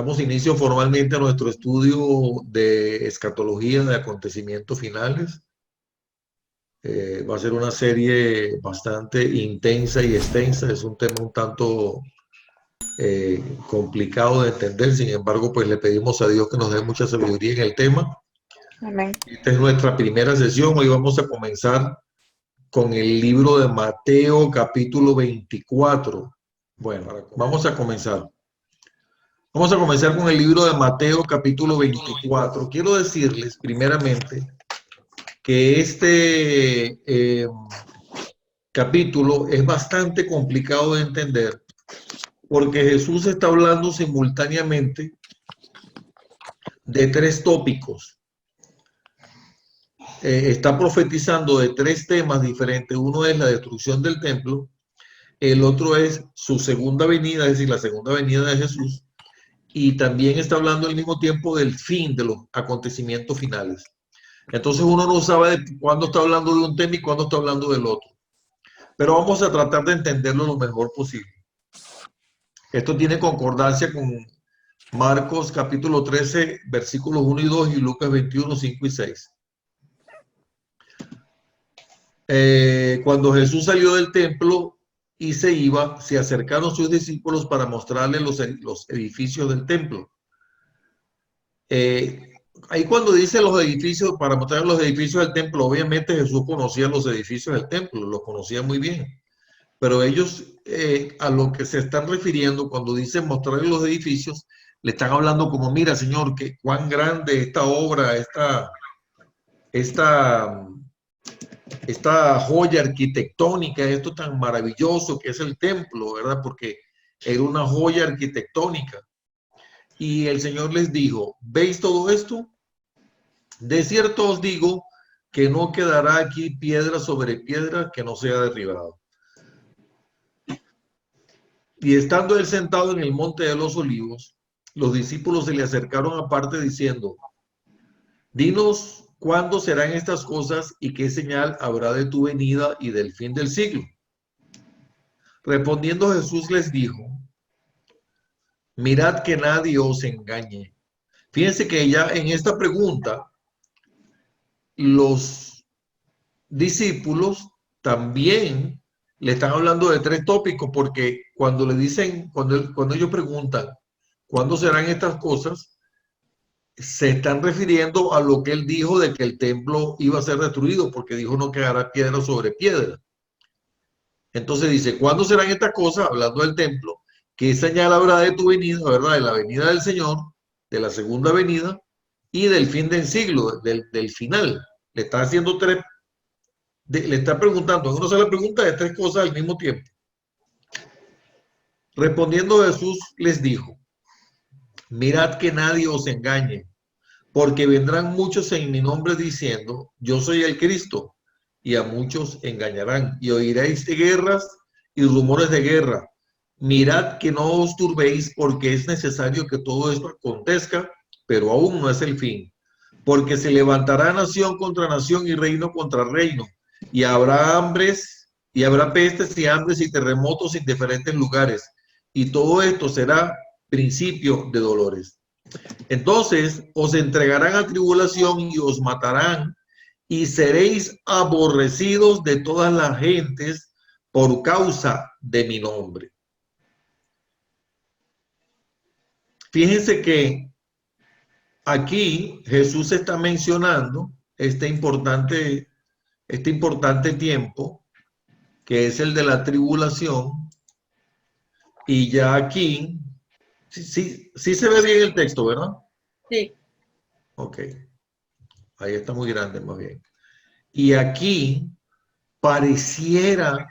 Damos inicio formalmente a nuestro estudio de escatología de acontecimientos finales. Va a ser una serie bastante intensa y extensa. Es un tema un tanto complicado de entender. Sin embargo, pues le pedimos a Dios que nos dé mucha sabiduría en el tema. Amén. Esta es nuestra primera sesión. Hoy vamos a comenzar con el libro de Mateo, capítulo 24. Bueno, vamos a comenzar. Vamos a comenzar con el libro de Mateo, capítulo 24. Quiero decirles, primeramente, que este capítulo es bastante complicado de entender porque Jesús está hablando simultáneamente de tres tópicos. Está profetizando de tres temas diferentes. Uno es la destrucción del templo, el otro es su segunda venida, es decir, la segunda venida de Jesús, y también está hablando al mismo tiempo del fin de los acontecimientos finales. Entonces uno no sabe cuándo está hablando de un tema y cuándo está hablando del otro. Pero vamos a tratar de entenderlo lo mejor posible. Esto tiene concordancia con Marcos capítulo 13, versículos 1 y 2 y Lucas 21, 5 y 6. Cuando Jesús salió del templo y se iba, se acercaron sus discípulos para mostrarle los edificios del templo. Ahí cuando dice los edificios, para mostrar los edificios del templo, obviamente Jesús conocía los edificios del templo, los conocía muy bien. Pero ellos a lo que se están refiriendo cuando dicen mostrarle los edificios, le están hablando como, mira, Señor, que cuán grande esta obra, esta joya arquitectónica, esto tan maravilloso que es el templo, ¿verdad? Porque era una joya arquitectónica. Y el Señor les dijo, ¿veis todo esto? De cierto os digo que no quedará aquí piedra sobre piedra que no sea derribada. Y estando él sentado en el monte de los olivos, los discípulos se le acercaron aparte diciendo, dinos cuándo serán estas cosas y qué señal habrá de tu venida y del fin del siglo. Respondiendo Jesús les dijo, mirad que nadie os engañe. Fíjense que ya en esta pregunta los discípulos también le están hablando de tres tópicos, porque cuando le dicen, cuando ellos preguntan, ¿cuándo serán estas cosas? Se están refiriendo a lo que él dijo de que el templo iba a ser destruido, porque dijo no quedará piedra sobre piedra. Entonces dice, ¿cuándo serán estas cosas? Hablando del templo, ¿qué señal habrá de tu venida, verdad? De la venida del Señor, de la segunda venida y del fin del siglo, del final. Le está haciendo le está preguntando, es una sola pregunta de tres cosas al mismo tiempo. Respondiendo Jesús les dijo, mirad que nadie os engañe, porque vendrán muchos en mi nombre diciendo, yo soy el Cristo, y a muchos engañarán, y oiréis de guerras y rumores de guerra. Mirad que no os turbéis, porque es necesario que todo esto acontezca, pero aún no es el fin. Porque se levantará nación contra nación y reino contra reino, y habrá hambres, y habrá pestes y hambres y terremotos en diferentes lugares, y todo esto será principio de dolores. Entonces os entregarán a tribulación y os matarán y seréis aborrecidos de todas las gentes por causa de mi nombre. Fíjense que aquí Jesús está mencionando este importante tiempo que es el de la tribulación, y ya aquí sí se ve bien el texto, ¿verdad? Sí. Ok. Ahí está muy grande, más bien. Y aquí pareciera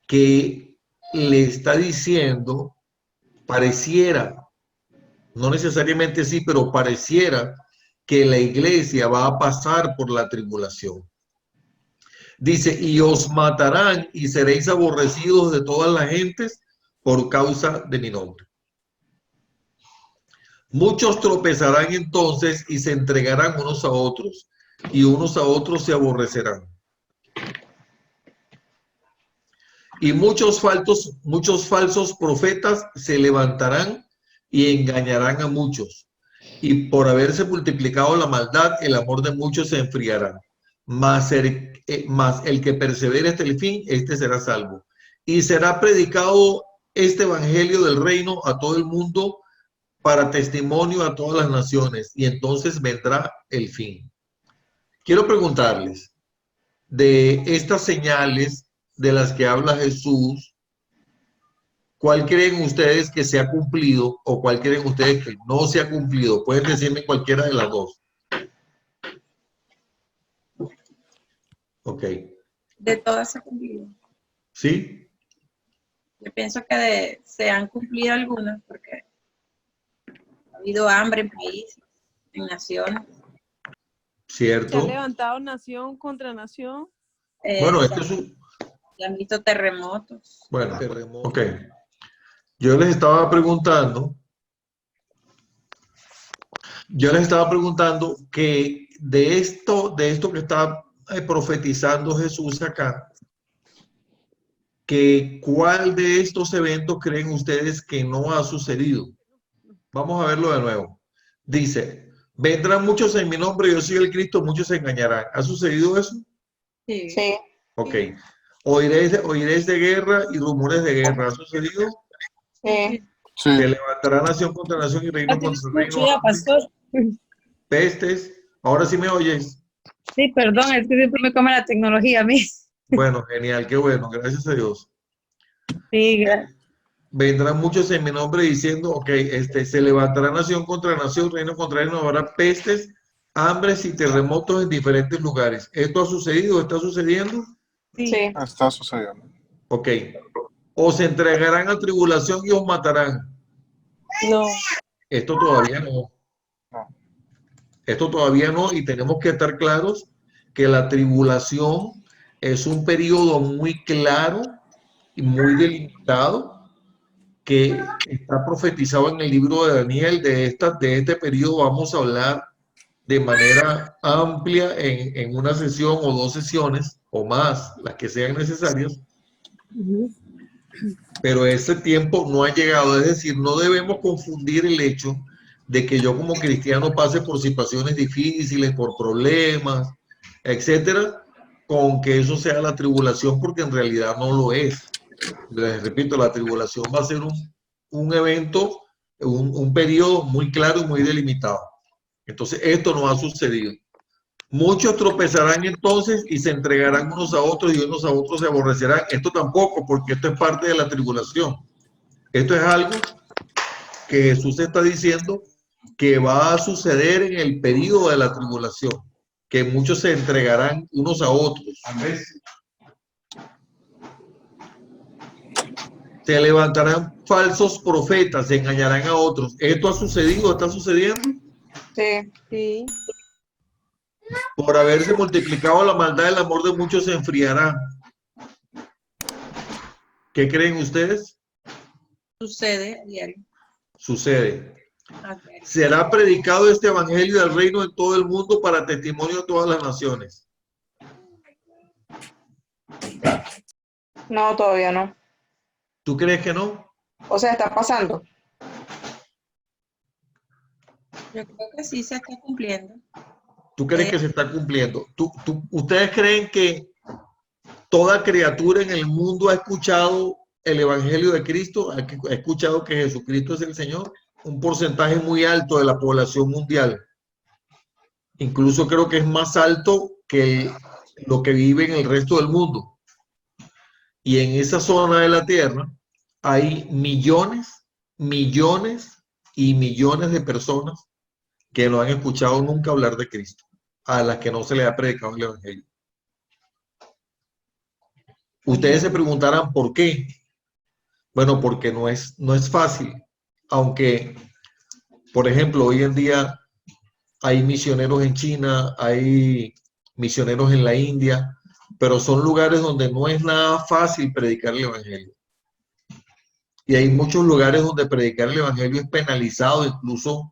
que le está diciendo, pareciera, no necesariamente sí, pero pareciera que la iglesia va a pasar por la tribulación. Dice, y os matarán y seréis aborrecidos de todas las gentes por causa de mi nombre. Muchos tropezarán entonces y se entregarán unos a otros, y unos a otros se aborrecerán. Y muchos falsos profetas se levantarán y engañarán a muchos. Y por haberse multiplicado la maldad, el amor de muchos se enfriará. Mas el que persevere hasta el fin, este será salvo. Y será predicado este evangelio del reino a todo el mundo para testimonio a todas las naciones. Y entonces vendrá el fin. Quiero preguntarles, de estas señales de las que habla Jesús, ¿cuál creen ustedes que se ha cumplido o cuál creen ustedes que no se ha cumplido? Pueden decirme cualquiera de las dos. Ok. De todas se ha cumplido. ¿Sí? Yo pienso que se han cumplido algunas porque ha habido hambre en países, en naciones. Se ha ¿Cierto? levantado nación contra nación. Bueno, esto es un... Se han visto terremotos. Bueno, ok. Yo les estaba preguntando que de esto que está profetizando Jesús acá, que cuál de estos eventos creen ustedes que no ha sucedido. Vamos a verlo de nuevo. Dice, vendrán muchos en mi nombre, yo soy el Cristo, muchos se engañarán. ¿Ha sucedido eso? Sí. Sí. Ok. Oiréis de guerra y rumores de guerra. ¿Ha sucedido? Sí. Sí. Se levantará nación contra nación y reino contra reino. Ya, pastor. Pestes. Ahora sí me oyes. Sí, perdón, es que siempre me come la tecnología a mí. Bueno, genial, qué bueno, gracias a Dios. Sí, gracias. Vendrán muchos en mi nombre diciendo, ok, se levantará nación contra nación, reino contra reino, habrá pestes, hambres y terremotos en diferentes lugares. ¿Esto ha sucedido? ¿Está sucediendo? Sí. Sí. Está sucediendo. Ok. Os entregarán a tribulación y os matarán. No. Esto todavía no. No. Esto todavía no, y tenemos que estar claros que la tribulación es un periodo muy claro y muy delimitado que está profetizado en el libro de Daniel. De este periodo vamos a hablar de manera amplia en una sesión o dos sesiones o más, las que sean necesarias, pero ese tiempo no ha llegado. Es decir, no debemos confundir el hecho de que yo como cristiano pase por situaciones difíciles, por problemas, etcétera, con que eso sea la tribulación, porque en realidad no lo es. Les repito, la tribulación va a ser un evento, un periodo muy claro y muy delimitado. Entonces, esto no ha sucedido. Muchos tropezarán entonces y se entregarán unos a otros y unos a otros se aborrecerán. Esto tampoco, porque esto es parte de la tribulación. Esto es algo que Jesús está diciendo que va a suceder en el periodo de la tribulación, que muchos se entregarán unos a otros. Se levantarán falsos profetas, se engañarán a otros. ¿Esto ha sucedido? ¿Está sucediendo? Sí. Sí. Por haberse multiplicado la maldad, el amor de muchos se enfriará. ¿Qué creen ustedes? Sucede a diario. Sucede. A diario. Será predicado este evangelio del reino en todo el mundo para testimonio a todas las naciones. No, todavía no. ¿Tú crees que no? O sea, está pasando. Yo creo que sí se está cumpliendo. ¿Tú crees que se está cumpliendo? ¿Ustedes creen que toda criatura en el mundo ha escuchado el evangelio de Cristo? ¿Ha escuchado que Jesucristo es el Señor? Un porcentaje muy alto de la población mundial. Incluso creo que es más alto que lo que vive en el resto del mundo. Y en esa zona de la Tierra hay millones, millones y millones de personas que no han escuchado nunca hablar de Cristo, a las que no se les ha predicado el evangelio. Ustedes se preguntarán por qué. Bueno, porque no es fácil. Aunque, por ejemplo, hoy en día hay misioneros en China, hay misioneros en la India, pero son lugares donde no es nada fácil predicar el evangelio. Y hay muchos lugares donde predicar el evangelio es penalizado, incluso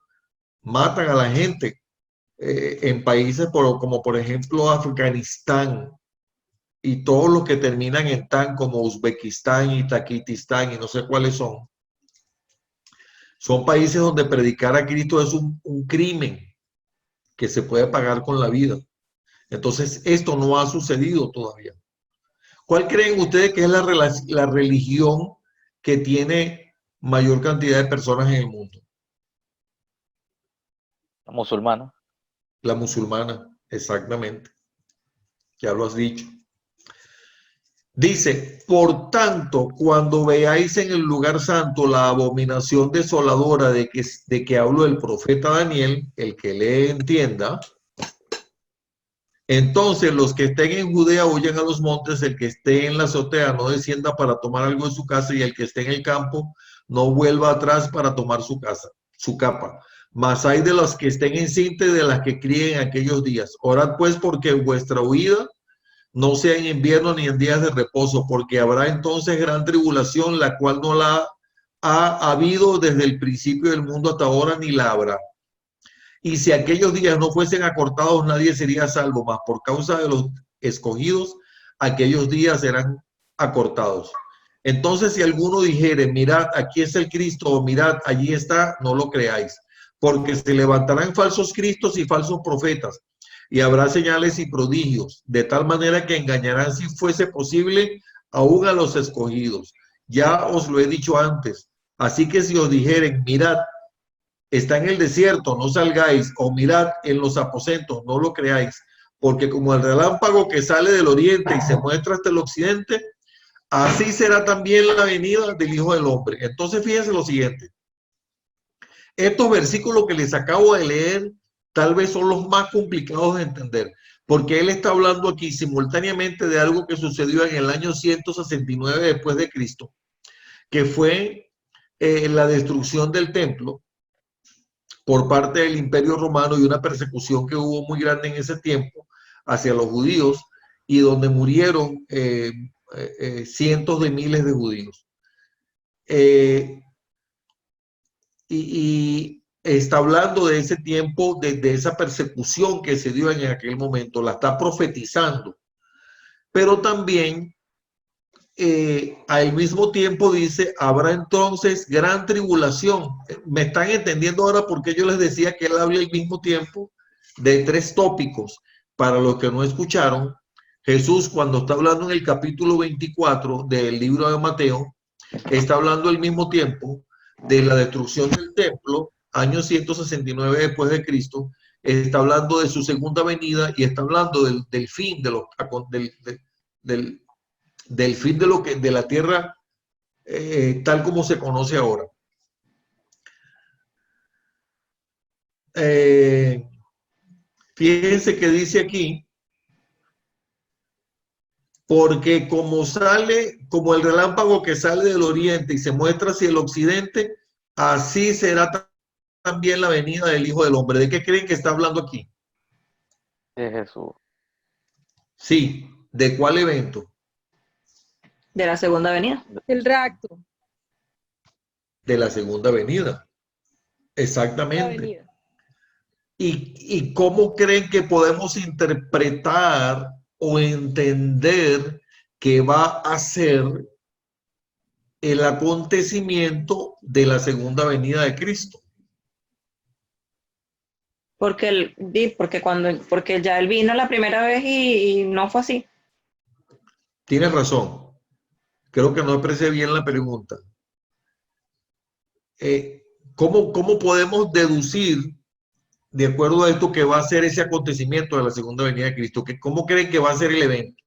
matan a la gente. En países como por ejemplo Afganistán y todos los que terminan en tan como Uzbekistán y Taquitistán y no sé cuáles son. Son países donde predicar a Cristo es un crimen que se puede pagar con la vida. Entonces, esto no ha sucedido todavía. ¿Cuál creen ustedes que es la religión que tiene mayor cantidad de personas en el mundo? Musulmana. La musulmana, exactamente. Ya lo has dicho. Dice, por tanto, cuando veáis en el lugar santo la abominación desoladora de que habló el profeta Daniel, el que le entienda, entonces los que estén en Judea huyan a los montes, el que esté en la azotea no descienda para tomar algo en su casa, y el que esté en el campo no vuelva atrás para tomar su capa. Mas hay de los que estén en cinta y de las que críen en aquellos días. Orad pues porque vuestra huida no sea en invierno ni en días de reposo, porque habrá entonces gran tribulación, la cual no la ha habido desde el principio del mundo hasta ahora, ni la habrá. Y si aquellos días no fuesen acortados, nadie sería salvo, mas por causa de los escogidos, aquellos días serán acortados. Entonces, si alguno dijere, mirad, aquí es el Cristo, o mirad, allí está, no lo creáis, porque se levantarán falsos cristos y falsos profetas, y habrá señales y prodigios, de tal manera que engañarán, si fuese posible, aún a los escogidos. Ya os lo he dicho antes. Así que si os dijeren, mirad, está en el desierto, no salgáis, o mirad en los aposentos, no lo creáis, porque como el relámpago que sale del oriente y se muestra hasta el occidente, así será también la venida del Hijo del Hombre. Entonces fíjense lo siguiente. Estos versículos que les acabo de leer tal vez son los más complicados de entender, porque él está hablando aquí simultáneamente de algo que sucedió en el año 169 después de Cristo, que fue la destrucción del templo por parte del Imperio Romano y una persecución que hubo muy grande en ese tiempo hacia los judíos, y donde murieron cientos de miles de judíos. Y está hablando de ese tiempo, de esa persecución que se dio en aquel momento, la está profetizando. Pero también al mismo tiempo dice, habrá entonces gran tribulación. ¿Me están entendiendo ahora por qué yo les decía que él habla al mismo tiempo de tres tópicos? Para los que no escucharon, Jesús, cuando está hablando en el capítulo 24 del libro de Mateo, está hablando al mismo tiempo de la destrucción del templo, año 169 después de Cristo, está hablando de su segunda venida y está hablando del fin de del fin de la tierra tal como se conoce ahora. Fíjense que dice aquí, porque como el relámpago que sale del oriente y se muestra hacia el occidente, así será también la venida del Hijo del Hombre. ¿De qué creen que está hablando aquí? De Jesús. Sí, ¿de cuál evento? De la segunda venida. El rapto. De la segunda venida. La Exactamente. venida. ¿Y cómo creen que podemos interpretar o entender que va a ser el acontecimiento de la segunda venida de Cristo? Porque ya él vino la primera vez y no fue así. Tienes razón. Creo que no expresé bien la pregunta. ¿Cómo podemos deducir, de acuerdo a esto, que va a ser ese acontecimiento de la segunda venida de Cristo? ¿Cómo creen que va a ser el evento?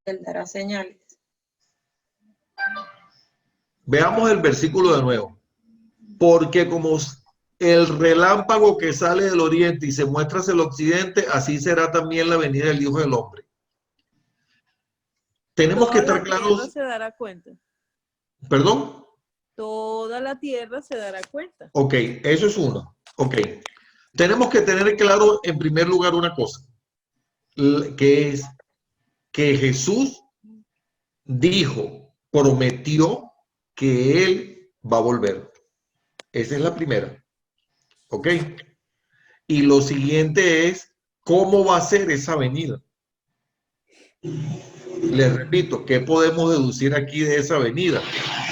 Él dará señales. Veamos el versículo de nuevo. Porque como el relámpago que sale del oriente y se muestra hacia el occidente, así será también la venida del Hijo del Hombre. Tenemos que estar claros. Toda la tierra se dará cuenta. ¿Perdón? Toda la tierra se dará cuenta. Ok, eso es uno. Ok. Tenemos que tener claro en primer lugar una cosa, que es que Jesús dijo, prometió que Él va a volver. Esa es la primera. ¿Ok? Y lo siguiente es, ¿cómo va a ser esa venida? Les repito, ¿qué podemos deducir aquí de esa venida?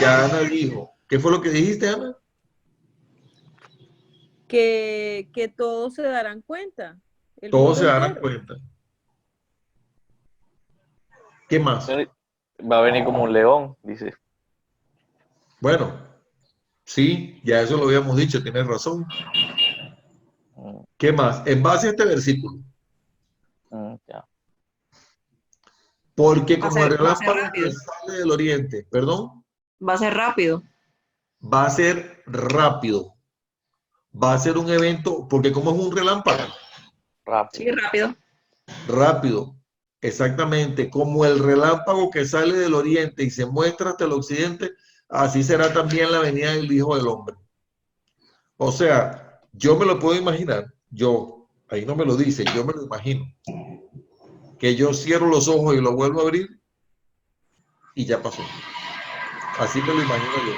Ya Ana dijo, ¿qué fue lo que dijiste, Ana? Que todos se darán cuenta. El Todos mundo se darán entero. cuenta. ¿Qué más? Va a venir como un león, dice. Bueno, sí, ya eso lo habíamos dicho, tienes razón. Mm, ¿Qué más? En base a este versículo, ya. porque Va a como el ser relámpago que rápido. sale del oriente, perdón, Va a ser rápido. va a ser rápido, va a ser un evento, porque como es un relámpago, Sí, Rápido. rápido. rápido, exactamente, como el relámpago que sale del oriente y se muestra hasta el occidente, así será también la venida del Hijo del Hombre. O sea, yo me lo puedo imaginar, yo, ahí no me lo dice, yo me lo imagino, que yo cierro los ojos y lo vuelvo a abrir y ya pasó. Así me lo imagino yo.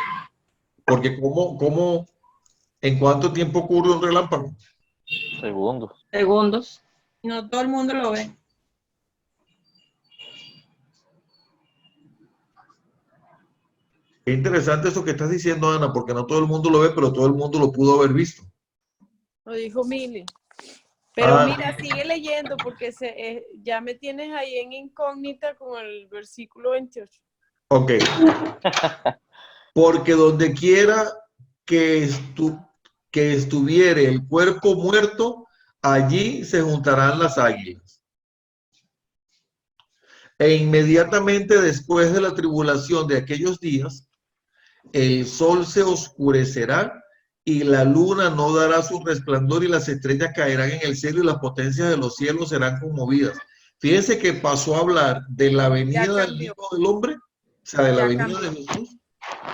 Porque ¿en cuánto tiempo ocurre un relámpago? Segundos. Segundos. No todo el mundo lo ve. Qué interesante eso que estás diciendo, Ana, porque no todo el mundo lo ve, pero todo el mundo lo pudo haber visto. Lo dijo Mili. Pero Ah, mira, sigue leyendo porque ya me tienes ahí en incógnita con el versículo 28. ok. Porque donde quiera que, que estuviere el cuerpo muerto, allí se juntarán las águilas. E inmediatamente después de la tribulación de aquellos días, el sol se oscurecerá y la luna no dará su resplandor y las estrellas caerán en el cielo y las potencias de los cielos serán conmovidas. Fíjense que pasó a hablar de la venida del cambió. Hijo del Hombre, o sea, de la Ya venida cambió. de Jesús,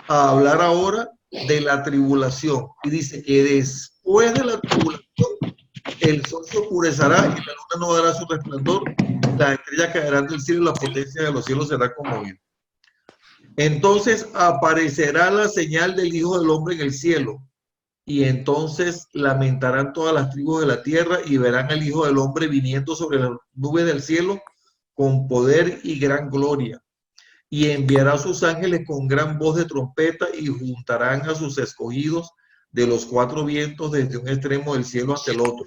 a hablar ahora de la tribulación. Y dice que después de la tribulación, el sol se oscurecerá y la luna no dará su resplandor, las estrellas caerán del cielo y las potencias de los cielos serán conmovidas. Entonces aparecerá la señal del Hijo del Hombre en el cielo, y entonces lamentarán todas las tribus de la tierra y verán al Hijo del Hombre viniendo sobre la nube del cielo con poder y gran gloria. Y enviará a sus ángeles con gran voz de trompeta y juntarán a sus escogidos de los cuatro vientos desde un extremo del cielo hasta el otro.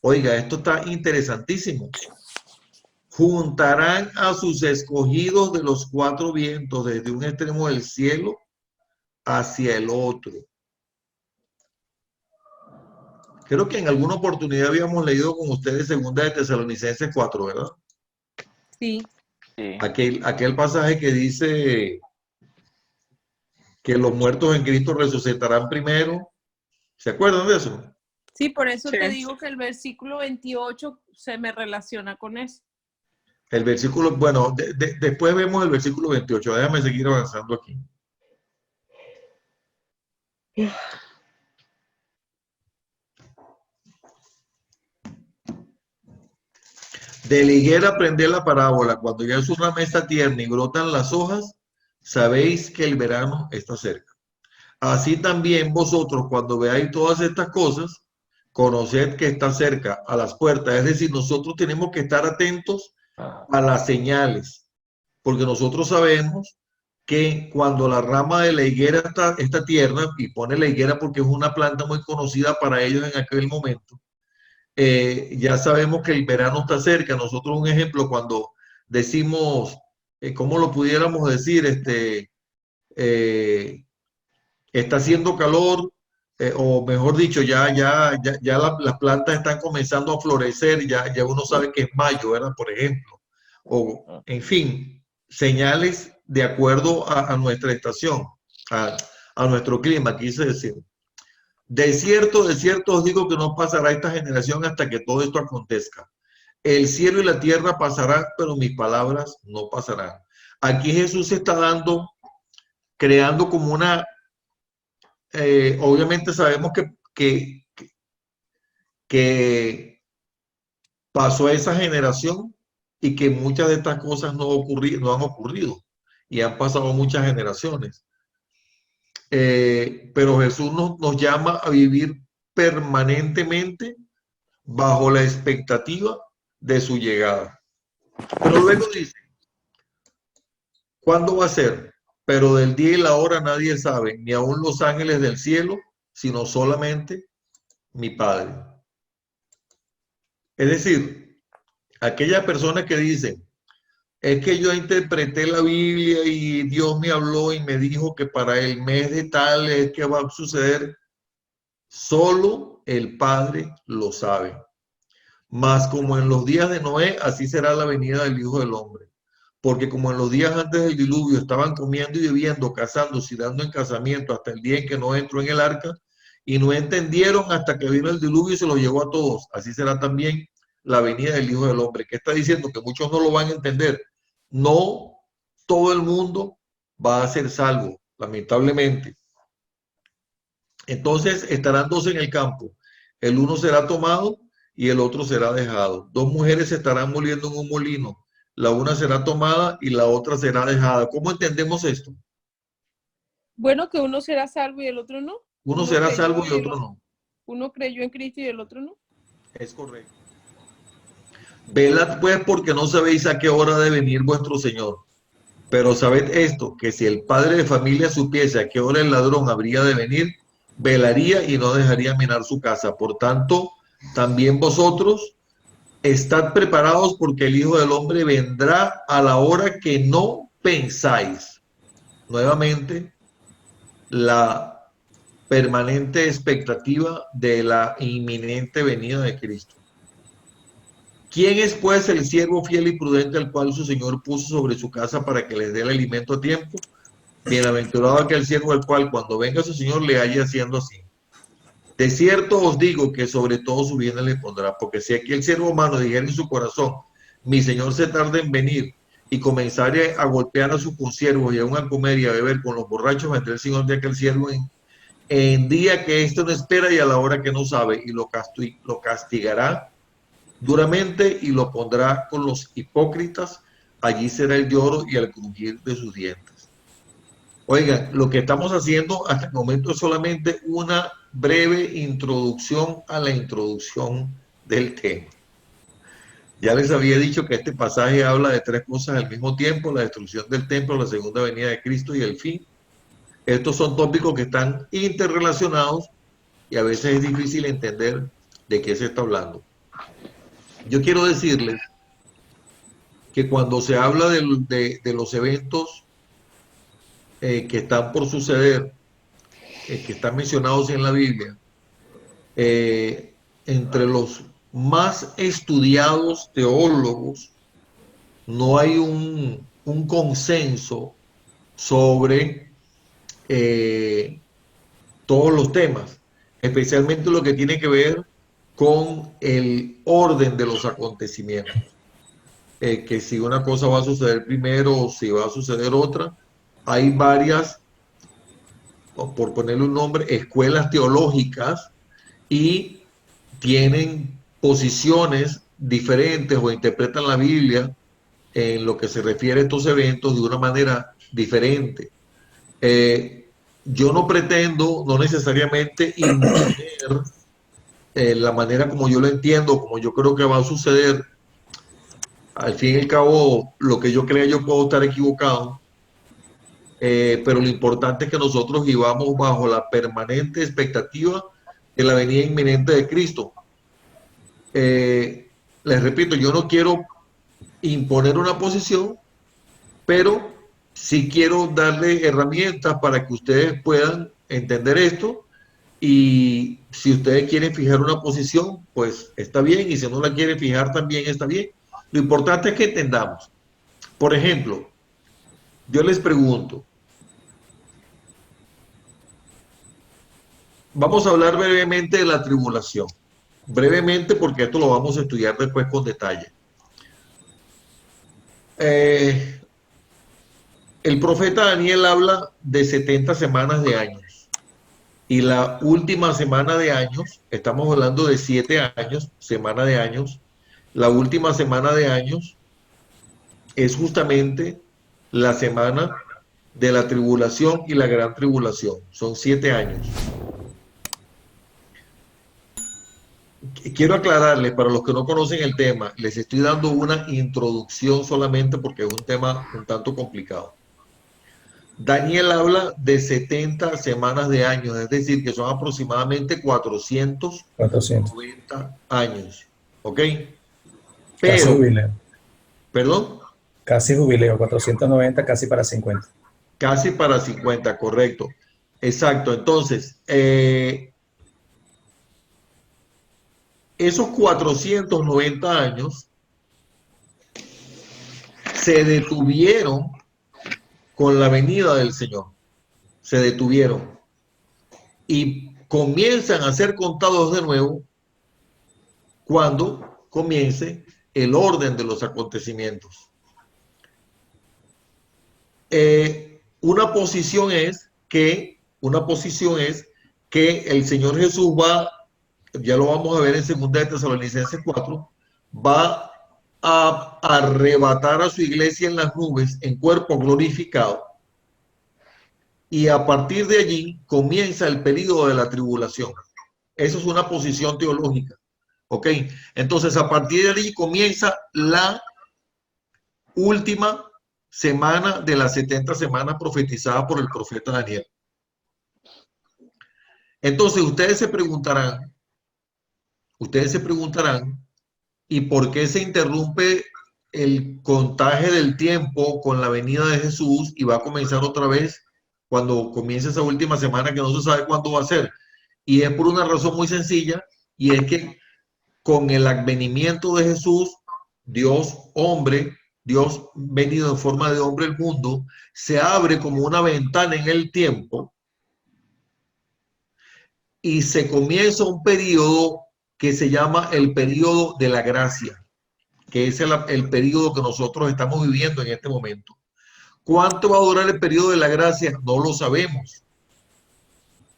Oiga, esto está interesantísimo. Juntarán a sus escogidos de los cuatro vientos desde un extremo del cielo hacia el otro. Creo que en alguna oportunidad habíamos leído con ustedes segunda de Tesalonicenses 4, ¿verdad? Sí. Sí. Aquel pasaje que dice que los muertos en Cristo resucitarán primero. ¿Se acuerdan de eso? Sí, por eso Sí. te digo que el versículo 28 se me relaciona con eso. El versículo, bueno, después vemos el versículo 28. Déjame seguir avanzando aquí. De la higuera aprended la parábola. Cuando ya su rama está tierna y brotan las hojas, sabéis que el verano está cerca. Así también vosotros, cuando veáis todas estas cosas, conoced que está cerca, a las puertas. Es decir, nosotros tenemos que estar atentos a las señales, porque nosotros sabemos que cuando la rama de la higuera está tierna, y pone la higuera porque es una planta muy conocida para ellos en aquel momento, ya sabemos que el verano está cerca. Nosotros, un ejemplo, cuando decimos, ¿cómo lo pudiéramos decir? Está haciendo calor, o mejor dicho, ya las plantas están comenzando a florecer, ya uno sabe que es mayo, ¿verdad? Por ejemplo. O, en fin, señales de acuerdo a nuestra estación, a nuestro clima, quise decir. De cierto os digo que no pasará esta generación hasta que todo esto acontezca. El cielo y la tierra pasarán, pero mis palabras no pasarán. Aquí Jesús está creando como una, obviamente sabemos que pasó esa generación y que muchas de estas cosas no han ocurrido y han pasado muchas generaciones. Pero Jesús nos llama a vivir permanentemente bajo la expectativa de su llegada. Pero luego dice, ¿Cuándo va a ser? Pero del día y la hora nadie sabe, ni aun los ángeles del cielo, sino solamente mi Padre. Es decir, aquellas personas que dicen, es que yo interpreté la Biblia y Dios me habló y me dijo que para el mes de tal es que va a suceder, solo el Padre lo sabe. Mas como en los días de Noé, así será la venida del Hijo del Hombre. Porque como en los días antes del diluvio estaban comiendo y bebiendo, casándose y dando en casamiento hasta el día en que Noé entró en el arca, y no entendieron hasta que vino el diluvio y se lo llevó a todos. Así será también la venida del Hijo del Hombre. ¿Qué está diciendo? Que muchos no lo van a entender. No todo el mundo va a ser salvo, lamentablemente. Entonces estarán dos en el campo. El uno será tomado y el otro será dejado. Dos mujeres se estarán moliendo en un molino. La una será tomada y la otra será dejada. ¿Cómo entendemos esto? Bueno, que uno será salvo y el otro no. Uno será salvo y otro no. Uno creyó en Cristo y el otro no. Es correcto. Velad pues porque no sabéis a qué hora de venir vuestro Señor. Pero sabed esto, que si el padre de familia supiese a qué hora el ladrón habría de venir, velaría y no dejaría minar su casa. Por tanto, también vosotros estad preparados porque el Hijo del Hombre vendrá a la hora que no pensáis. Nuevamente, la permanente expectativa de la inminente venida de Cristo. ¿Quién es pues el siervo fiel y prudente al cual su Señor puso sobre su casa para que les dé el alimento a tiempo? Bienaventurado aquel siervo al cual cuando venga su Señor le haya haciendo así. De cierto os digo que sobre todo su bien le pondrá, porque si aquí el siervo humano dijera en su corazón, mi Señor se tarda en venir, y comenzare a golpear a sus consiervos y aún a comer y a beber con los borrachos, vendrá el Señor de aquel siervo en día que éste no espera y a la hora que no sabe, y lo castigará duramente y lo pondrá con los hipócritas. Allí será el lloro y el crujir de sus dientes. Oigan, lo que estamos haciendo hasta el momento es solamente una breve introducción a la introducción del tema. Ya les había dicho que este pasaje habla de tres cosas al mismo tiempo: la destrucción del templo, la segunda venida de Cristo y el fin. Estos son tópicos que están interrelacionados y a veces es difícil entender de qué se está hablando. Yo quiero decirles que cuando se habla de los eventos que están por suceder, que están mencionados en la Biblia, entre los más estudiados teólogos no hay un consenso sobre todos los temas, especialmente lo que tiene que ver con el orden de los acontecimientos. Que si una cosa va a suceder primero o si va a suceder otra. Hay varias, por ponerle un nombre, escuelas teológicas y tienen posiciones diferentes o interpretan la Biblia en lo que se refiere a estos eventos de una manera diferente. Yo no pretendo, no necesariamente imponer la manera como yo lo entiendo, como yo creo que va a suceder. Al fin y al cabo, lo que yo crea, yo puedo estar equivocado. Pero lo importante es que nosotros vivamos bajo la permanente expectativa de la venida inminente de Cristo. Les repito, yo no quiero imponer una posición, pero sí quiero darle herramientas para que ustedes puedan entender esto, y si ustedes quieren fijar una posición, pues está bien, y si no la quieren fijar también está bien. Lo importante es que entendamos. Por ejemplo, yo les pregunto, vamos a hablar brevemente de la tribulación. Brevemente, porque esto lo vamos a estudiar después con detalle. El profeta Daniel habla de 70 semanas de años. Y la última semana de años, estamos hablando de 7 años, semana de años. La última semana de años es justamente la semana de la tribulación y la gran tribulación. Son 7 años. Quiero aclararles, para los que no conocen el tema, les estoy dando una introducción solamente porque es un tema un tanto complicado. Daniel habla de 70 semanas de años, es decir, que son aproximadamente 490 400. años. ¿Ok? Casi Pero, jubileo. perdón, Casi jubileo, 490, casi para 50. casi para 50, correcto. Exacto. Entonces, esos 490 años se detuvieron con la venida del Señor. Se detuvieron y comienzan a ser contados de nuevo cuando comience el orden de los acontecimientos. Una posición es que el Señor Jesús va, ya lo vamos a ver en 2 de Tesalonicenses 4, va a arrebatar a su iglesia en las nubes en cuerpo glorificado, y a partir de allí comienza el período de la tribulación. Eso es una posición teológica. ¿Ok? Entonces, a partir de allí comienza la última semana de las 70 semanas profetizadas por el profeta Daniel. Entonces, ustedes se preguntarán, ¿y por qué se interrumpe el contaje del tiempo con la venida de Jesús y va a comenzar otra vez cuando comience esa última semana que no se sabe cuándo va a ser? Y es por una razón muy sencilla, y es que con el advenimiento de Jesús, Dios hombre, Dios venido en forma de hombre al mundo, se abre como una ventana en el tiempo y se comienza un periodo que se llama el periodo de la gracia, que es el periodo que nosotros estamos viviendo en este momento. ¿Cuánto va a durar el periodo de la gracia? No lo sabemos.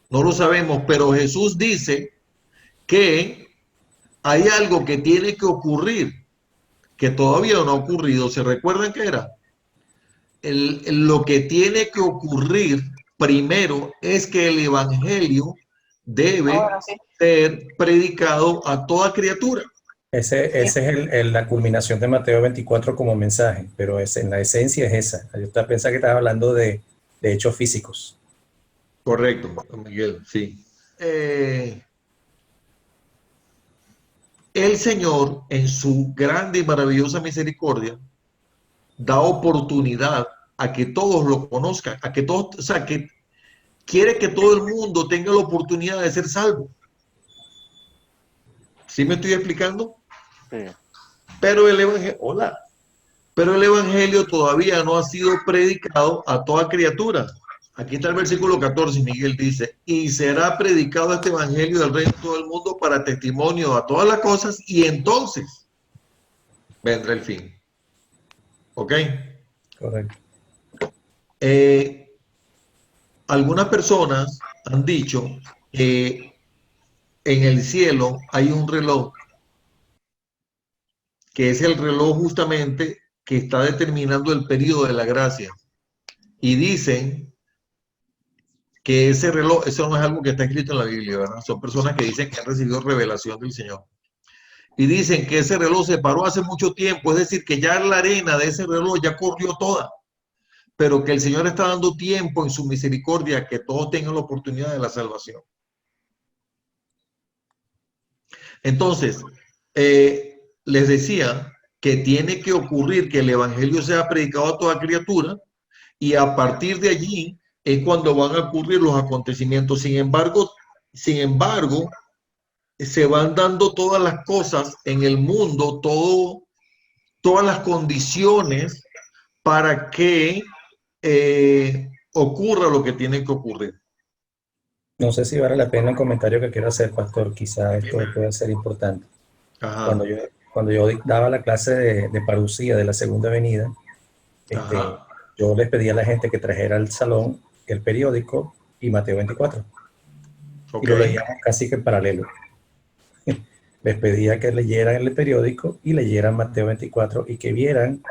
No lo sabemos, pero Jesús dice que hay algo que tiene que ocurrir, que todavía no ha ocurrido. ¿Se recuerdan qué era? Lo que tiene que ocurrir primero es que el evangelio debe ser predicado a toda criatura. Ese es la culminación de Mateo 24 como mensaje, pero en la esencia es esa. Yo pensaba que estaba hablando de hechos físicos. Correcto, Miguel, sí. El Señor, en su grande y maravillosa misericordia, da oportunidad a que todos lo conozcan, a que todos, o sea, que quiere que todo el mundo tenga la oportunidad de ser salvo. ¿Sí me estoy explicando? Sí. Pero el evangelio todavía no ha sido predicado a toda criatura. Aquí está el versículo 14, Miguel dice, y será predicado este evangelio del reino de todo el mundo para testimonio a todas las cosas, y entonces vendrá el fin. ¿Ok? Correcto. Algunas personas han dicho que en el cielo hay un reloj, que es el reloj justamente que está determinando el periodo de la gracia. Y dicen que ese reloj, eso no es algo que está escrito en la Biblia, ¿verdad? Son personas que dicen que han recibido revelación del Señor. Y dicen que ese reloj se paró hace mucho tiempo, es decir, que ya la arena de ese reloj ya corrió toda, pero que el Señor está dando tiempo en su misericordia que todos tengan la oportunidad de la salvación. Entonces, les decía que tiene que ocurrir que el evangelio sea predicado a toda criatura, y a partir de allí es cuando van a ocurrir los acontecimientos. Sin embargo, se van dando todas las cosas en el mundo, todas las condiciones para que ocurra lo que tiene que ocurrir. No sé si vale la pena el comentario que quiero hacer, pastor. Quizá esto puede ser importante. Ajá. Cuando yo daba la clase de parucía de la segunda venida, yo les pedía a la gente que trajera al salón el periódico y Mateo 24. Okay. Y lo leíamos casi que en paralelo. Les pedía que leyeran el periódico y leyeran Mateo 24 y que vieran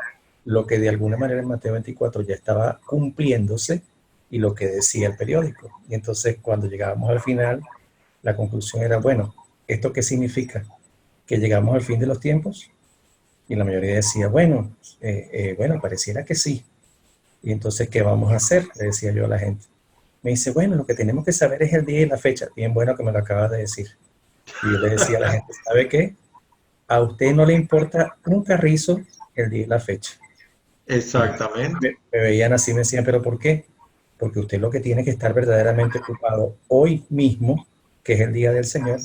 lo que de alguna manera en Mateo 24 ya estaba cumpliéndose y lo que decía el periódico. Y entonces cuando llegábamos al final, la conclusión era, bueno, ¿esto qué significa? ¿Que llegamos al fin de los tiempos? Y la mayoría decía, bueno, pareciera que sí. Y entonces, ¿qué vamos a hacer? Le decía yo a la gente. Me dice, bueno, lo que tenemos que saber es el día y la fecha. Bien bueno que me lo acabas de decir. Y yo le decía a la gente, ¿sabe qué? A usted no le importa un carrizo el día y la fecha. Exactamente. Me veían así, me decían, ¿pero por qué? Porque usted lo que tiene que estar verdaderamente ocupado hoy mismo, que es el día del Señor,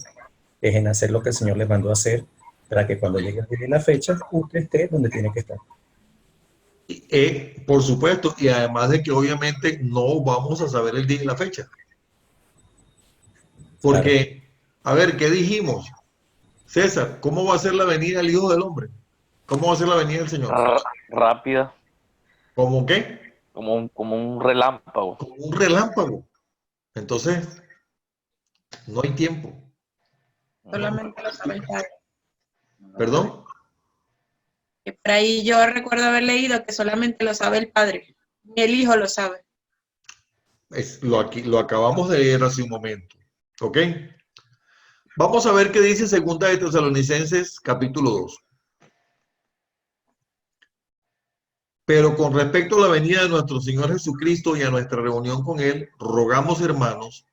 es en hacer lo que el Señor les mandó a hacer, para que cuando llegue el día y la fecha, usted esté donde tiene que estar. Por supuesto, y además de que obviamente no vamos a saber el día y la fecha. Porque, a ver, ¿qué dijimos? César, ¿cómo va a ser la venida del Hijo del Hombre? ¿Cómo va a ser la venida del Señor? Rápida, ¿Cómo qué? como un relámpago. Como un relámpago. Entonces, no hay tiempo. Solamente lo sabe el Padre. ¿Perdón? Que por ahí yo recuerdo haber leído que solamente lo sabe el Padre, ni el Hijo lo sabe. Lo acabamos de leer hace un momento. ¿Ok? Vamos a ver qué dice Segunda de Tesalonicenses, capítulo 2. Pero con respecto a la venida de nuestro Señor Jesucristo y a nuestra reunión con Él, rogamos, hermanos,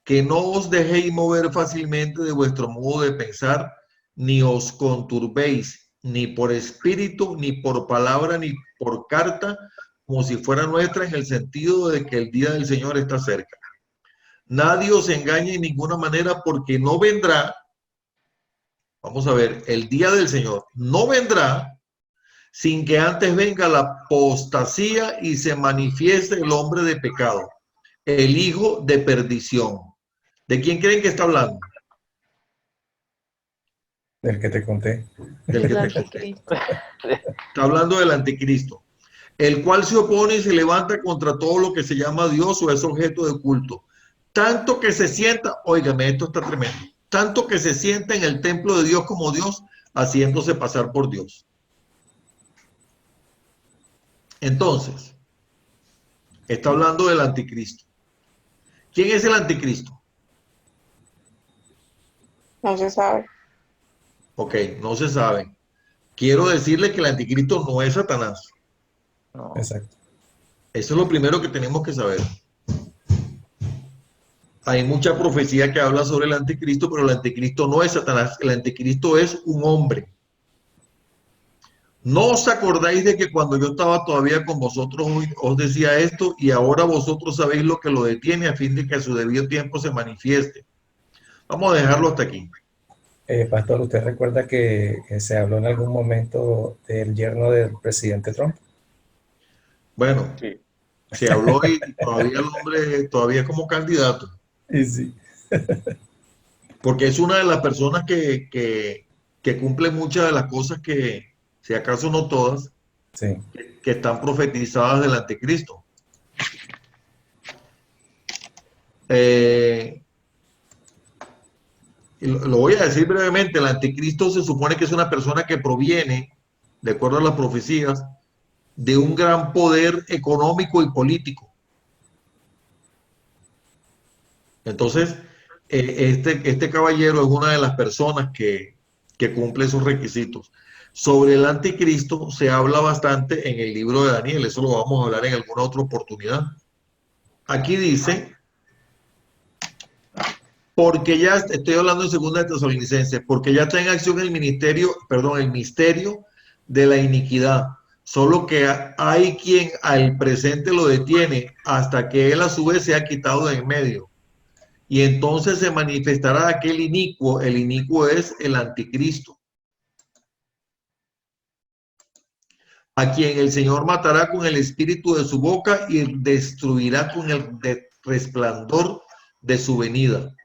que no os dejéis mover fácilmente de vuestro modo de pensar, ni os conturbéis, ni por espíritu, ni por palabra, ni por carta, como si fuera nuestra, en el sentido de que el día del Señor está cerca. Nadie os engañe en ninguna manera, porque no vendrá, vamos a ver, el día del Señor no vendrá sin que antes venga la apostasía y se manifieste el hombre de pecado, el hijo de perdición. ¿De quién creen que está hablando? Del que te conté. Del que El te conté. anticristo. Está hablando del anticristo, el cual se opone y se levanta contra todo lo que se llama Dios o es objeto de culto. Tanto que se sienta, óigame, esto está tremendo, tanto que se sienta en el templo de Dios como Dios, haciéndose pasar por Dios. Entonces, está hablando del anticristo. ¿Quién es el anticristo? No se sabe. Ok, no se sabe. Quiero decirle que el anticristo no es Satanás. No. Exacto. Eso es lo primero que tenemos que saber. Hay mucha profecía que habla sobre el anticristo, pero el anticristo no es Satanás. El anticristo es un hombre. ¿No os acordáis de que cuando yo estaba todavía con vosotros os decía esto y ahora vosotros sabéis lo que lo detiene a fin de que a su debido tiempo se manifieste? Vamos a dejarlo hasta aquí. Pastor, ¿usted recuerda que se habló en algún momento del yerno del presidente Trump? Bueno, Sí. se habló y todavía el hombre todavía es como candidato, Y sí. porque es una de las personas que cumple muchas de las cosas que, si acaso no todas, Sí. que están profetizadas del anticristo. Y lo voy a decir brevemente, el anticristo se supone que es una persona que proviene, de acuerdo a las profecías, de un gran poder económico y político. Entonces, este caballero es una de las personas que cumple esos requisitos. Sobre el anticristo se habla bastante en el libro de Daniel, eso lo vamos a hablar en alguna otra oportunidad. Aquí dice, porque ya, estoy hablando en Segunda de Tesalonicenses, porque ya está en acción el misterio de la iniquidad, solo que hay quien al presente lo detiene hasta que él a su vez se ha quitado de en medio. Y entonces se manifestará aquel inicuo, el inicuo es el anticristo, a quien el Señor matará con el espíritu de su boca y destruirá con el resplandor de su venida.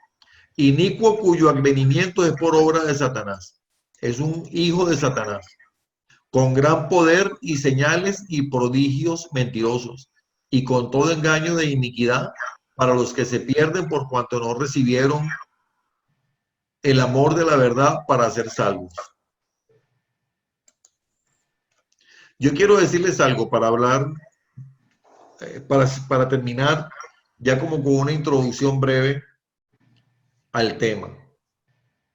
Inicuo cuyo advenimiento es por obra de Satanás. Es un hijo de Satanás, con gran poder y señales y prodigios mentirosos, y con todo engaño de iniquidad para los que se pierden por cuanto no recibieron el amor de la verdad para ser salvos. Yo quiero decirles algo para hablar, para terminar, ya como con una introducción breve al tema.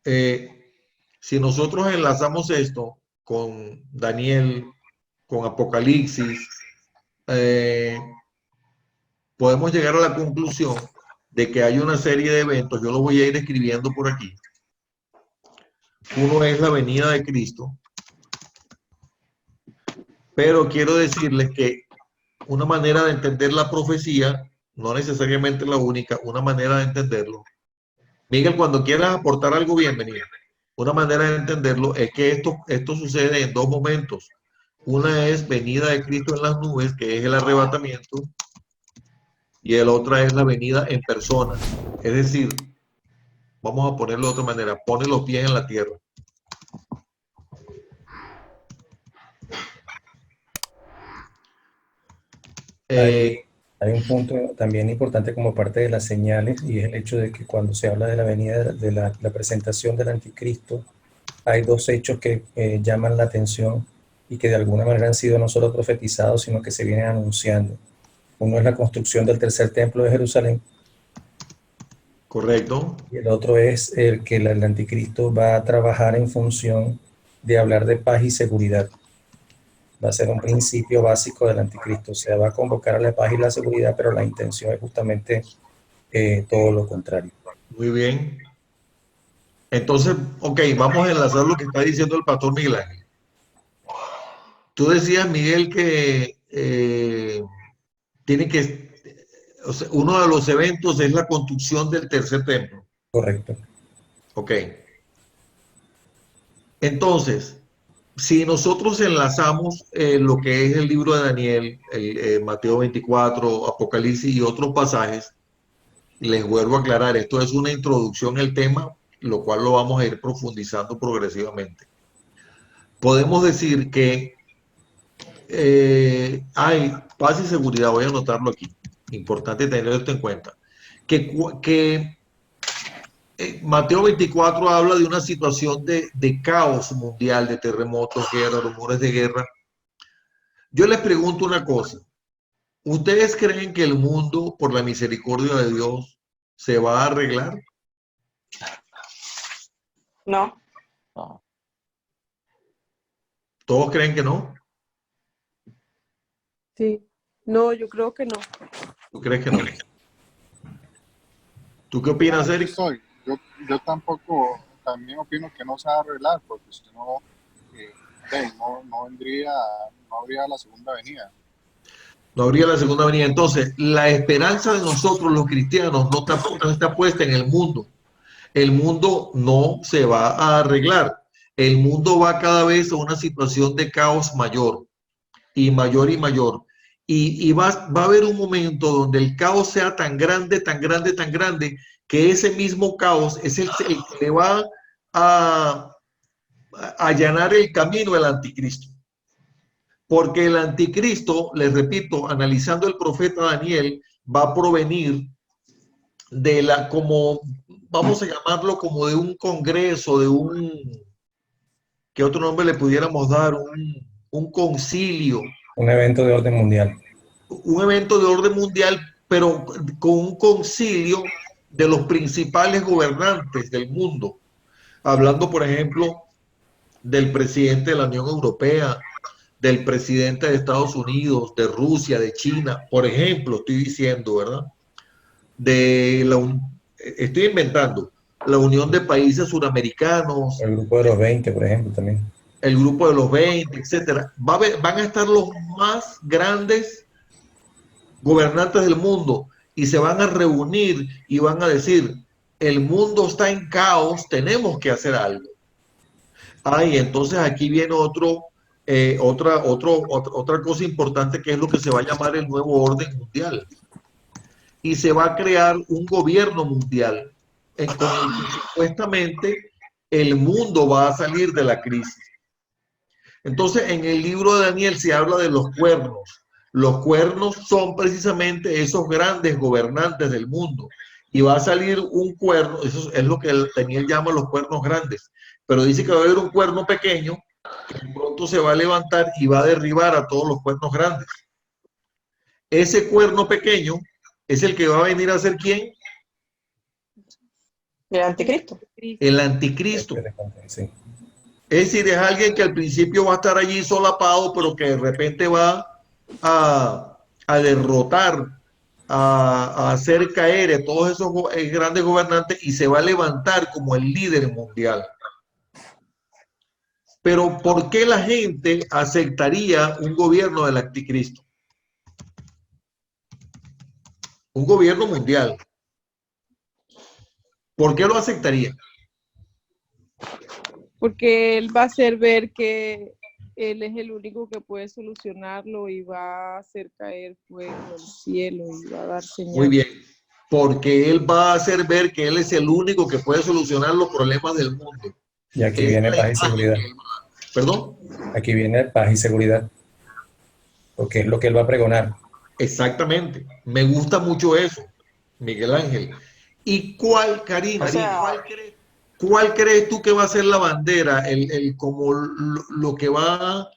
Si nosotros enlazamos esto con Daniel, con Apocalipsis, podemos llegar a la conclusión de que hay una serie de eventos, yo lo voy a ir escribiendo por aquí. Uno es la venida de Cristo, pero quiero decirles que una manera de entender la profecía, no necesariamente la única, una manera de entenderlo. Miguel, cuando quieras aportar algo, bienvenido. Una manera de entenderlo es que esto sucede en dos momentos. Una es venida de Cristo en las nubes, que es el arrebatamiento, y el otra es la venida en persona. Es decir, vamos a ponerlo de otra manera, pone los pies en la tierra. Hay un punto también importante como parte de las señales, y es el hecho de que cuando se habla de la venida, de la presentación del anticristo, hay dos hechos que llaman la atención y que de alguna manera han sido no solo profetizados, sino que se vienen anunciando. Uno es la construcción del tercer templo de Jerusalén. Correcto. Y el otro es el que el anticristo va a trabajar en función de hablar de paz y seguridad. Va a ser un principio básico del anticristo. O sea, va a convocar a la paz y la seguridad, pero la intención es justamente todo lo contrario. Muy bien. Entonces, ok, vamos a enlazar lo que está diciendo el pastor Miguel Ángel. Tú decías, Miguel, que tiene que, o sea, uno de los eventos es la construcción del tercer templo. Correcto. Ok. Entonces, si nosotros enlazamos lo que es el libro de Daniel, Mateo 24, Apocalipsis y otros pasajes, les vuelvo a aclarar, esto es una introducción al tema, lo cual lo vamos a ir profundizando progresivamente. Podemos decir que hay paz y seguridad, voy a anotarlo aquí, importante tener esto en cuenta, que Mateo 24 habla de una situación de caos mundial, de terremotos, guerra, rumores de guerra. Yo les pregunto una cosa, ¿ustedes creen que el mundo, por la misericordia de Dios, se va a arreglar? No. No. ¿Todos creen que no? Sí. No, yo creo que no. ¿Tú crees que no? ¿Tú qué opinas, Eric? Yo tampoco, también opino que no se va a arreglar, porque si no, no habría la segunda venida. No habría la segunda venida. Entonces, la esperanza de nosotros los cristianos no está puesta en el mundo. El mundo no se va a arreglar. El mundo va cada vez a una situación de caos mayor y mayor y mayor. Y va a haber un momento donde el caos sea tan grande, tan grande, tan grande, que ese mismo caos es el que le va a allanar el camino al anticristo. Porque el anticristo, les repito, analizando el profeta Daniel, va a provenir de como vamos a llamarlo como de un congreso, ¿qué otro nombre le pudiéramos dar? Un concilio. Un evento de orden mundial. Un evento de orden mundial, pero con un concilio de los principales gobernantes del mundo. Hablando, por ejemplo, del presidente de la Unión Europea, del presidente de Estados Unidos, de Rusia, de China, por ejemplo, estoy diciendo, ¿verdad? Estoy inventando, la Unión de Países Suramericanos. El grupo de los 20, por ejemplo, también. El grupo de los 20, etcétera. Van a estar los más grandes gobernantes del mundo y se van a reunir y van a decir, el mundo está en caos, tenemos que hacer algo. Y entonces aquí viene otra cosa importante, que es lo que se va a llamar el nuevo orden mundial. Y se va a crear un gobierno mundial con el que supuestamente el mundo va a salir de la crisis. Entonces, en el libro de Daniel se habla de los cuernos. Los cuernos son precisamente esos grandes gobernantes del mundo. Y va a salir un cuerno, eso es lo que Daniel llama los cuernos grandes. Pero dice que va a haber un cuerno pequeño que pronto se va a levantar y va a derribar a todos los cuernos grandes. Ese cuerno pequeño es el que va a venir a ser ¿quién? El anticristo. El anticristo. Sí. Es decir, es alguien que al principio va a estar allí solapado, pero que de repente va a a derrotar, a hacer caer a todos esos grandes gobernantes y se va a levantar como el líder mundial. Pero ¿por qué la gente aceptaría un gobierno del anticristo? Un gobierno mundial. ¿Por qué lo aceptaría? Porque él va a hacer ver que él es el único que puede solucionarlo y va a hacer caer fuego del cielo y va a dar señales. Muy bien. Porque él va a hacer ver que él es el único que puede solucionar los problemas del mundo. Y aquí viene paz y seguridad. ¿Perdón? Aquí viene paz y seguridad. Porque es lo que él va a pregonar. Exactamente. Me gusta mucho eso, Miguel Ángel. ¿Y cuál, Karina, O sea, cuál crees tú que va a ser la bandera, como lo que va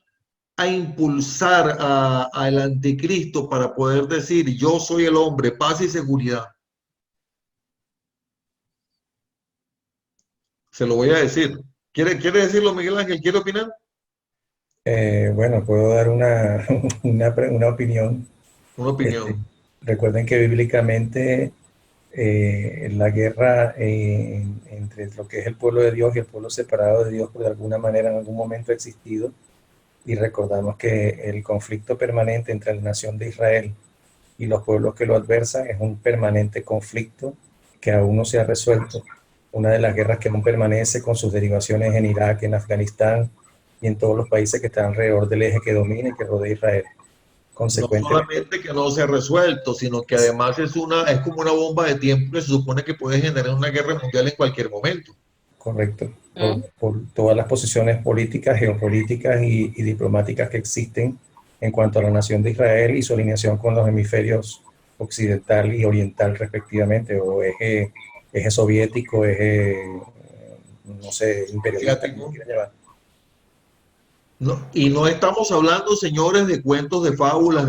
a impulsar al anticristo para poder decir yo soy el hombre, paz y seguridad? Se lo voy a decir. ¿Quiere decirlo, Miguel Ángel? ¿Quiere opinar? Bueno, puedo dar una opinión. Una opinión. Recuerden que bíblicamente la guerra entre lo que es el pueblo de Dios y el pueblo separado de Dios, por de alguna manera en algún momento ha existido, y recordamos que el conflicto permanente entre la nación de Israel y los pueblos que lo adversan es un permanente conflicto que aún no se ha resuelto. Una de las guerras que aún permanece con sus derivaciones en Irak, en Afganistán y en todos los países que están alrededor del eje que domina y que rodea Israel. No solamente que no se ha resuelto, sino que además es como una bomba de tiempo que se supone que puede generar una guerra mundial en cualquier momento. Correcto. Por todas las posiciones políticas, geopolíticas y diplomáticas que existen en cuanto a la nación de Israel y su alineación con los hemisferios occidental y oriental respectivamente, o eje soviético, no sé, imperialista, como quieran llamar. No, y no estamos hablando, señores, de cuentos, de fábulas,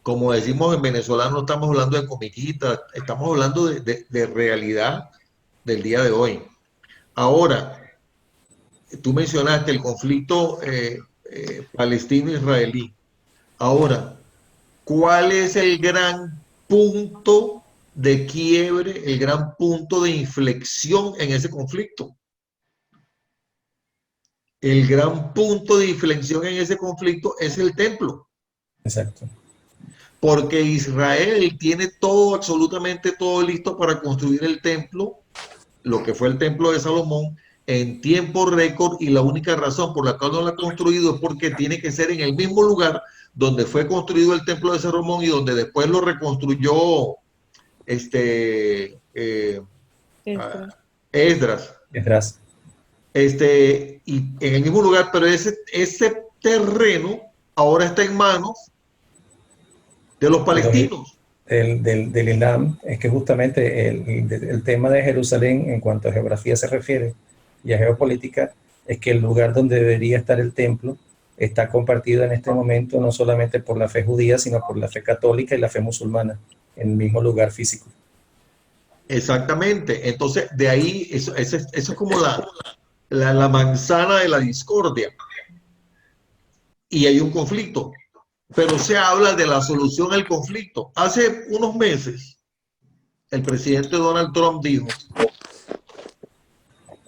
como decimos en venezolano, no estamos hablando de comiquitas, estamos hablando de realidad del día de hoy. Ahora, tú mencionaste el conflicto palestino-israelí. Ahora, ¿cuál es el gran punto de quiebre, el gran punto de inflexión en ese conflicto? El gran punto de inflexión en ese conflicto es el templo. Exacto. Porque Israel tiene todo, absolutamente todo listo para construir el templo, lo que fue el templo de Salomón, en tiempo récord, y la única razón por la cual no lo ha construido es porque tiene que ser en el mismo lugar donde fue construido el templo de Salomón y donde después lo reconstruyó Esdras. Y en el mismo lugar, pero ese terreno ahora está en manos de los palestinos. Del Islam, es que justamente el tema de Jerusalén en cuanto a geografía se refiere y a geopolítica, es que el lugar donde debería estar el templo está compartido en este momento no solamente por la fe judía, sino por la fe católica y la fe musulmana, en el mismo lugar físico. Exactamente. Entonces, de ahí, eso es como la manzana de la discordia. Y hay un conflicto. Pero se habla de la solución al conflicto. Hace unos meses, el presidente Donald Trump dijo,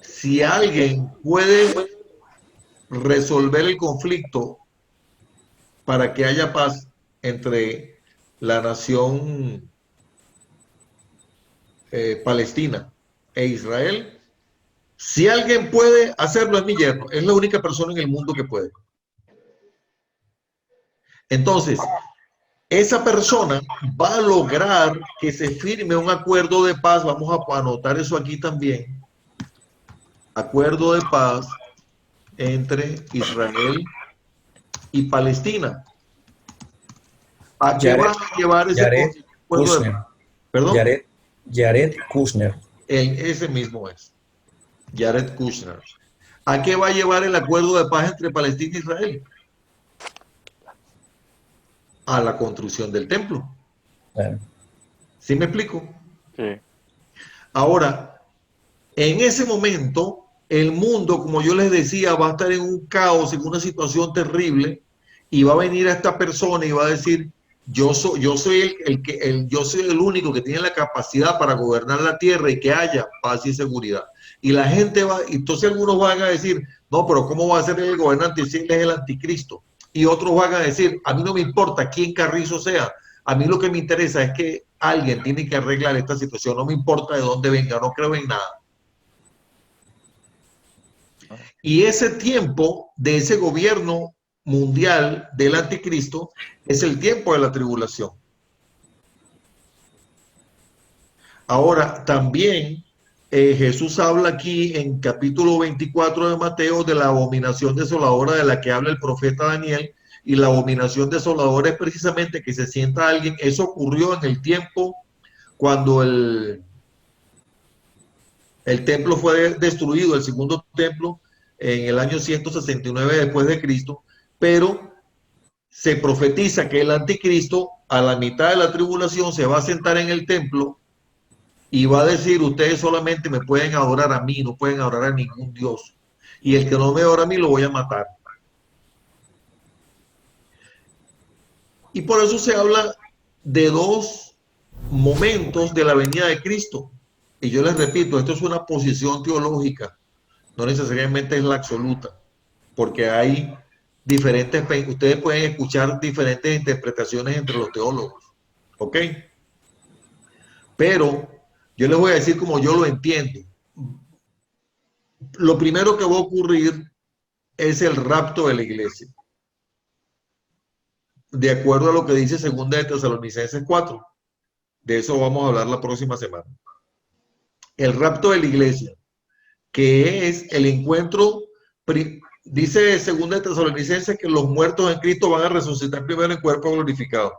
si alguien puede resolver el conflicto para que haya paz entre la nación Palestina e Israel, si alguien puede hacerlo es mi yerno, es la única persona en el mundo que puede. Entonces, esa persona va a lograr que se firme un acuerdo de paz. Vamos a anotar eso aquí también. Acuerdo de paz entre Israel y Palestina. ¿A qué va a llevar ese acuerdo de paz? ¿Perdón? Jared Kushner. Ese mismo es. Jared Kushner. ¿A qué va a llevar el acuerdo de paz entre Palestina e Israel? A la construcción del templo. ¿Sí me explico? Sí. Ahora, en ese momento, el mundo, como yo les decía, va a estar en un caos, en una situación terrible, y va a venir a esta persona y va a decir, yo soy yo soy el único que tiene la capacidad para gobernar la tierra y que haya paz y seguridad. Y la gente va, entonces algunos van a decir, no, pero ¿cómo va a ser el gobernante si él es el anticristo? Y otros van a decir, a mí no me importa quién Carrizo sea, a mí lo que me interesa es que alguien tiene que arreglar esta situación, no me importa de dónde venga, no creo en nada. Y ese tiempo de ese gobierno mundial del anticristo es el tiempo de la tribulación. Ahora, también Jesús habla aquí en capítulo 24 de Mateo de la abominación desoladora de la que habla el profeta Daniel, y la abominación desoladora es precisamente que se sienta alguien. Eso ocurrió en el tiempo cuando el templo fue destruido, el segundo templo, en el año 169 después de Cristo, pero se profetiza que el anticristo a la mitad de la tribulación se va a sentar en el templo y va a decir, ustedes solamente me pueden adorar a mí, no pueden adorar a ningún Dios, y el que no me adora a mí lo voy a matar. Y por eso se habla de dos momentos de la venida de Cristo. Y yo les repito, esto es una posición teológica, no necesariamente es la absoluta, porque hay diferentes, ustedes pueden escuchar diferentes interpretaciones entre los teólogos, ¿ok? Pero yo les voy a decir como yo lo entiendo. Lo primero que va a ocurrir es el rapto de la iglesia, de acuerdo a lo que dice 2 de Tesalonicenses 4. De eso vamos a hablar la próxima semana. El rapto de la iglesia, que es el encuentro, dice 2 de Tesalonicenses que los muertos en Cristo van a resucitar primero en cuerpo glorificado.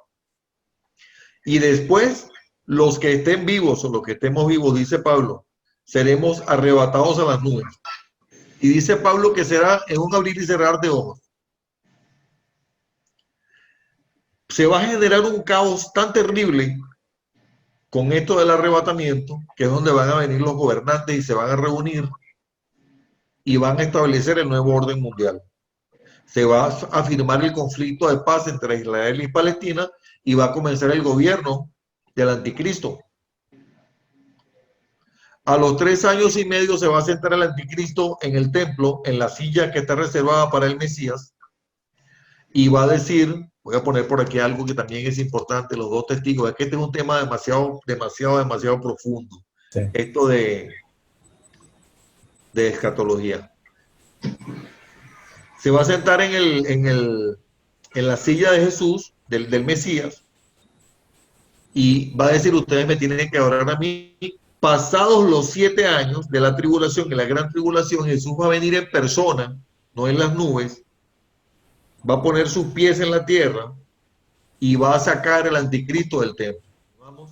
Y después, los que estén vivos o los que estemos vivos, dice Pablo, seremos arrebatados a las nubes. Y dice Pablo que será en un abrir y cerrar de ojos. Se va a generar un caos tan terrible con esto del arrebatamiento, que es donde van a venir los gobernantes y se van a reunir y van a establecer el nuevo orden mundial. Se va a firmar el conflicto de paz entre Israel y Palestina y va a comenzar el gobierno del anticristo. A los 3 años y medio se va a sentar el anticristo en el templo, en la silla que está reservada para el Mesías, y va a decir, voy a poner por aquí algo que también es importante, los dos testigos, es que este es un tema demasiado profundo, sí. Esto de escatología. Se va a sentar en la silla de Jesús, del Mesías, y va a decir, ustedes me tienen que adorar a mí. Pasados los 7 años de la tribulación, en la gran tribulación, Jesús va a venir en persona, no en las nubes, va a poner sus pies en la tierra y va a sacar el anticristo del templo. Vamos.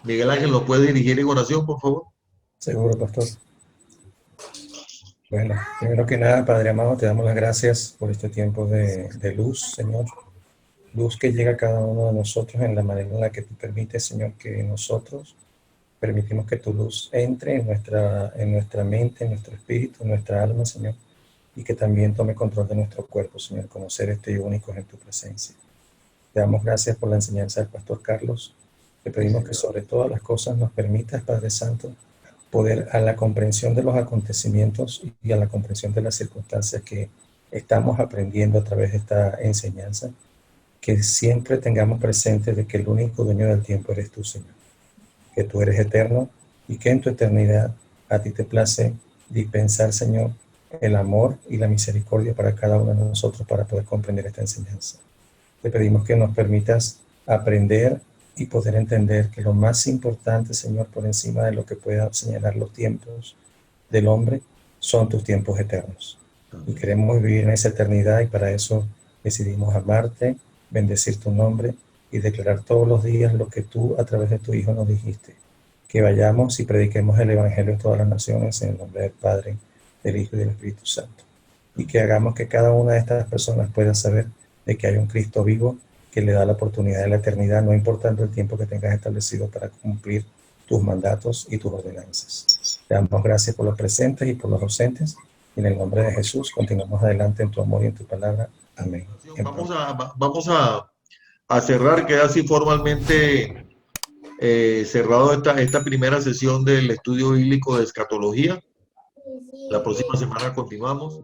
Miguel Ángel, ¿nos puede dirigir en oración, por favor? Seguro, pastor. Bueno, primero que nada, Padre amado, te damos las gracias por este tiempo de luz, Señor. Luz que llega a cada uno de nosotros en la manera en la que tú permites, Señor, que nosotros permitimos que tu luz entre en nuestra mente, en nuestro espíritu, en nuestra alma, Señor, y que también tome control de nuestro cuerpo, Señor, conocer este único en tu presencia. Te damos gracias por la enseñanza del pastor Carlos. Te pedimos que sobre todas las cosas nos permitas, Padre Santo, poder a la comprensión de los acontecimientos y a la comprensión de las circunstancias que estamos aprendiendo a través de esta enseñanza, que siempre tengamos presente de que el único dueño del tiempo eres tú, Señor, que tú eres eterno y que en tu eternidad a ti te place dispensar, Señor, el amor y la misericordia para cada uno de nosotros para poder comprender esta enseñanza. Te pedimos que nos permitas aprender y poder entender que lo más importante, Señor, por encima de lo que pueda señalar los tiempos del hombre, son tus tiempos eternos. Y queremos vivir en esa eternidad y para eso decidimos amarte, bendecir tu nombre y declarar todos los días lo que tú a través de tu Hijo nos dijiste. Que vayamos y prediquemos el Evangelio en todas las naciones en el nombre del Padre, del Hijo y del Espíritu Santo. Y que hagamos que cada una de estas personas pueda saber de que hay un Cristo vivo que le da la oportunidad de la eternidad, no importando el tiempo que tengas establecido para cumplir tus mandatos y tus ordenanzas. Te damos gracias por los presentes y por los ausentes. Y en el nombre de Jesús, continuamos adelante en tu amor y en tu palabra. Amén. Vamos a cerrar, queda así formalmente cerrado esta primera sesión del estudio bíblico de escatología. La próxima semana continuamos.